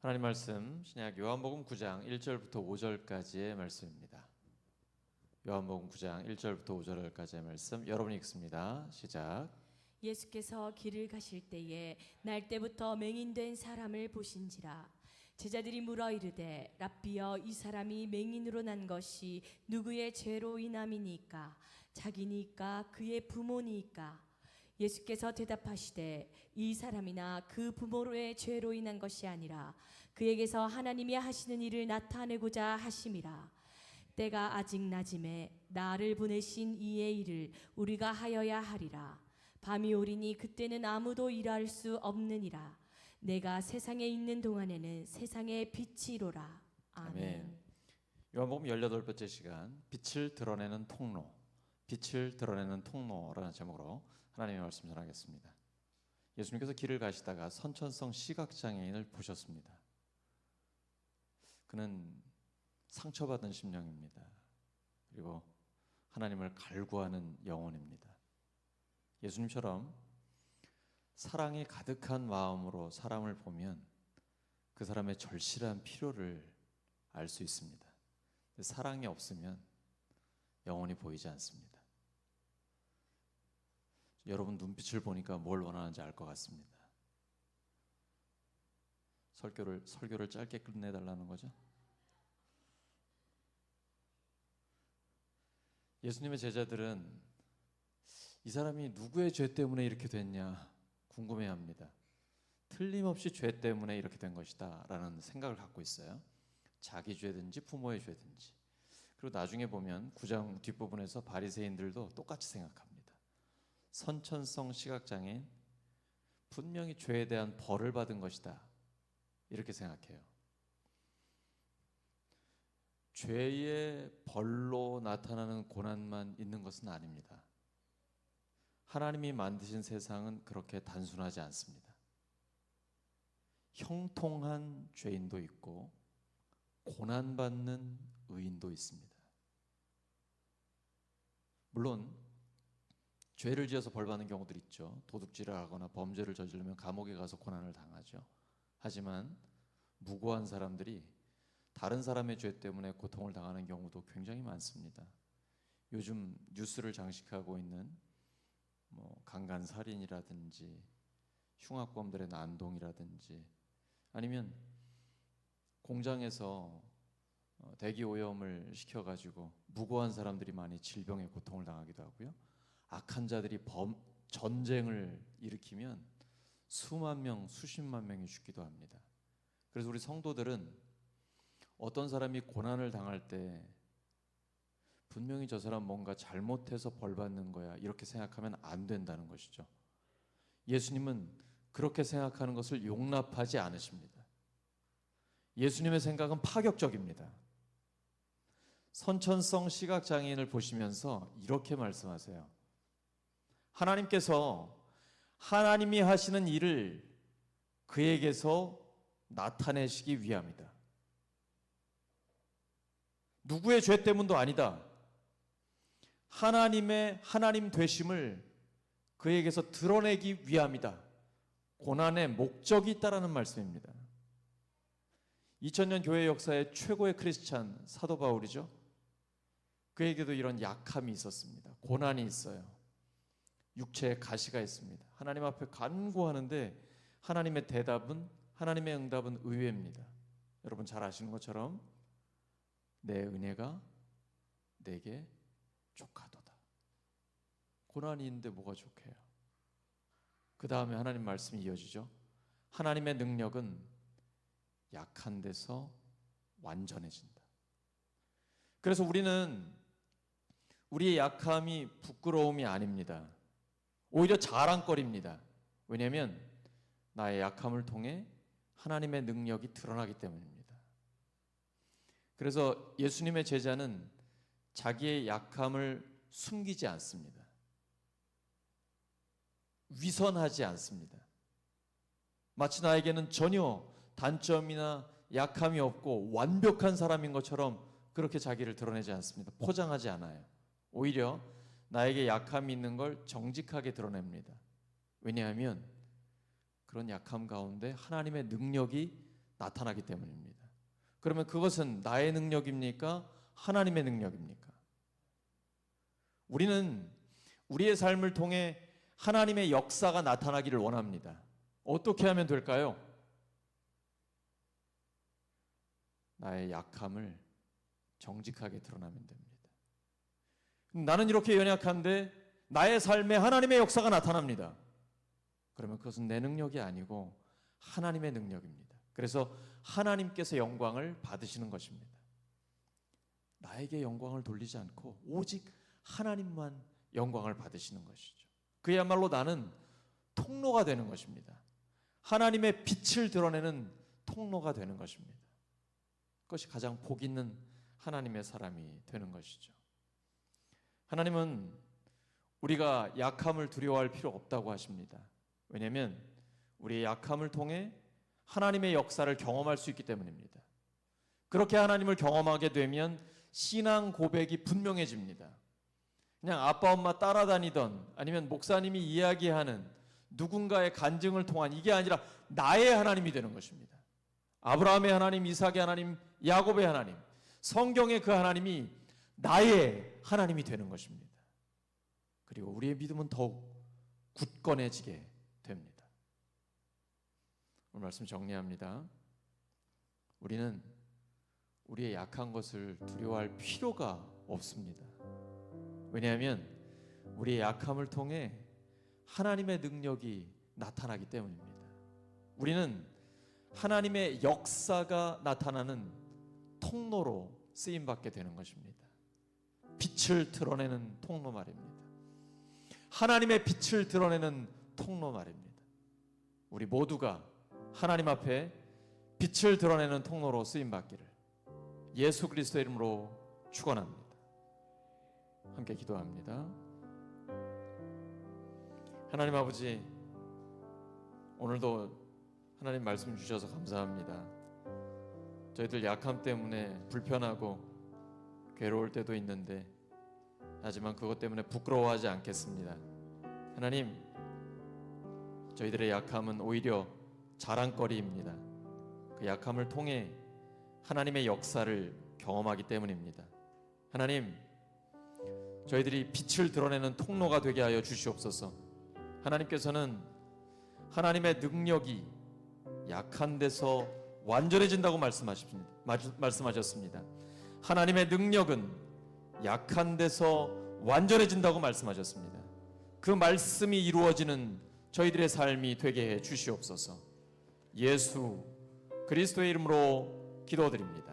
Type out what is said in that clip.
하나님 말씀 신약 요한복음 9장 1절부터 5절까지의 말씀입니다. 요한복음 9장 1절부터 5절까지의 말씀 여러분이 읽습니다. 시작. 예수께서 길을 가실 때에 날 때부터 맹인된 사람을 보신지라. 제자들이 물어 이르되 랍비여, 이 사람이 맹인으로 난 것이 누구의 죄로 인함이니까? 자기니까 그의 부모니까? 예수께서 대답하시되 이 사람이나 그 부모의 죄로 인한 것이 아니라 그에게서 하나님이 하시는 일을 나타내고자 하심이라. 때가 아직 낮음에 나를 보내신 이의 일을 우리가 하여야 하리라. 밤이 오리니 그때는 아무도 일할 수 없느니라. 내가 세상에 있는 동안에는 세상의 빛이로라. 아멘. 요한복음 18번째 시간, 빛을 드러내는 통로, 빛을 드러내는 통로라는 제목으로 하나님의 말씀 전하겠습니다. 예수님께서 길을 가시다가 선천성 시각장애인을 보셨습니다. 그는 상처받은 심령입니다. 그리고 하나님을 갈구하는 영혼입니다. 예수님처럼 사랑이 가득한 마음으로 사람을 보면 그 사람의 절실한 필요를 알 수 있습니다. 사랑이 없으면 영혼이 보이지 않습니다. 여러분 눈빛을 보니까 뭘 원하는지 알 것 같습니다. 설교를 짧게 끝내달라는 거죠? 예수님의 제자들은 이 사람이 누구의 죄 때문에 이렇게 됐냐 궁금해합니다. 틀림없이 죄 때문에 이렇게 된 것이다 라는 생각을 갖고 있어요. 자기 죄든지 부모의 죄든지. 그리고 나중에 보면 9장 뒷부분에서 바리새인들도 똑같이 생각합니다. 선천성 시각장애인, 분명히 죄에 대한 벌을 받은 것이다 이렇게 생각해요. 죄의 벌로 나타나는 고난만 있는 것은 아닙니다. 하나님이 만드신 세상은 그렇게 단순하지 않습니다. 형통한 죄인도 있고 고난받는 의인도 있습니다. 물론 죄를 지어서 벌받는 경우들 있죠. 도둑질을 하거나 범죄를 저지르면 감옥에 가서 고난을 당하죠. 하지만 무고한 사람들이 다른 사람의 죄 때문에 고통을 당하는 경우도 굉장히 많습니다. 요즘 뉴스를 장식하고 있는 강간살인이라든지 흉악범들의 난동이라든지 아니면 공장에서 대기오염을 시켜가지고 무고한 사람들이 많이 질병의 고통을 당하기도 하고요. 악한 자들이 전쟁을 일으키면 수만 명, 수십만 명이 죽기도 합니다. 그래서 우리 성도들은 어떤 사람이 고난을 당할 때 분명히 저 사람 뭔가 잘못해서 벌 받는 거야 이렇게 생각하면 안 된다는 것이죠. 예수님은 그렇게 생각하는 것을 용납하지 않으십니다. 예수님의 생각은 파격적입니다. 선천성 시각장애인을 보시면서 이렇게 말씀하세요. 하나님께서 하나님이 하시는 일을 그에게서 나타내시기 위함이다. 누구의 죄 때문도 아니다. 하나님의 하나님 되심을 그에게서 드러내기 위함이다. 고난의 목적이 있다라는 말씀입니다. 2000년 교회 역사의 최고의 크리스찬 사도 바울이죠. 그에게도 이런 약함이 있었습니다. 고난이 있어요. 육체에 가시가 있습니다. 하나님 앞에 간구하는데 하나님의 대답은, 하나님의 응답은 의외입니다. 여러분 잘 아시는 것처럼 내 은혜가 내게 족하도다. 고난이 있는데 뭐가 족해요? 그 다음에 하나님 말씀이 이어지죠. 하나님의 능력은 약한 데서 완전해진다. 그래서 우리는 우리의 약함이 부끄러움이 아닙니다. 오히려 자랑거리입니다. 왜냐하면 나의 약함을 통해 하나님의 능력이 드러나기 때문입니다. 그래서 예수님의 제자는 자기의 약함을 숨기지 않습니다. 위선하지 않습니다. 마치 나에게는 전혀 단점이나 약함이 없고 완벽한 사람인 것처럼 그렇게 자기를 드러내지 않습니다. 포장하지 않아요. 오히려 나에게 약함이 있는 걸 정직하게 드러냅니다. 왜냐하면 그런 약함 가운데 하나님의 능력이 나타나기 때문입니다. 그러면 그것은 나의 능력입니까? 하나님의 능력입니까? 우리는 우리의 삶을 통해 하나님의 역사가 나타나기를 원합니다. 어떻게 하면 될까요? 나의 약함을 정직하게 드러나면 됩니다. 나는 이렇게 연약한데 나의 삶에 하나님의 역사가 나타납니다. 그러면 그것은 내 능력이 아니고 하나님의 능력입니다. 그래서 하나님께서 영광을 받으시는 것입니다. 나에게 영광을 돌리지 않고 오직 하나님만 영광을 받으시는 것이죠. 그야말로 나는 통로가 되는 것입니다. 하나님의 빛을 드러내는 통로가 되는 것입니다. 그것이 가장 복 있는 하나님의 사람이 되는 것이죠. 하나님은 우리가 약함을 두려워할 필요 없다고 하십니다. 왜냐하면 우리의 약함을 통해 하나님의 역사를 경험할 수 있기 때문입니다. 그렇게 하나님을 경험하게 되면 신앙 고백이 분명해집니다. 그냥 아빠 엄마 따라다니던 아니면 목사님이 이야기하는 누군가의 간증을 통한 이게 아니라 나의 하나님이 되는 것입니다. 아브라함의 하나님, 이삭의 하나님, 야곱의 하나님, 성경의 그 하나님이 나의 하나님이 되는 것입니다. 그리고 우리의 믿음은 더욱 굳건해지게 됩니다. 오늘 말씀 정리합니다. 우리는 우리의 약한 것을 두려워할 필요가 없습니다. 왜냐하면 우리의 약함을 통해 하나님의 능력이 나타나기 때문입니다. 우리는 하나님의 역사가 나타나는 통로로 쓰임받게 되는 것입니다. 빛을 드러내는 통로 말입니다. 하나님의 빛을 드러내는 통로 말입니다. 우리 모두가 하나님 앞에 빛을 드러내는 통로로 쓰임받기를 예수 그리스도의 이름으로 축원합니다. 함께 기도합니다. 하나님 아버지, 오늘도 하나님 말씀 주셔서 감사합니다. 저희들 약함 때문에 불편하고 괴로울 때도 있는데 하지만 그것 때문에 부끄러워하지 않겠습니다. 하나님, 저희들의 약함은 오히려 자랑거리입니다. 그 약함을 통해 하나님의 역사를 경험하기 때문입니다. 하나님, 저희들이 빛을 드러내는 통로가 되게 하여 주시옵소서. 하나님께서는 하나님의 능력이 약한 데서 완전해진다고 말씀하셨습니다. 하나님의 능력은 약한 데서 완전해진다고 말씀하셨습니다. 그 말씀이 이루어지는 저희들의 삶이 되게 해 주시옵소서. 예수 그리스도의 이름으로 기도드립니다.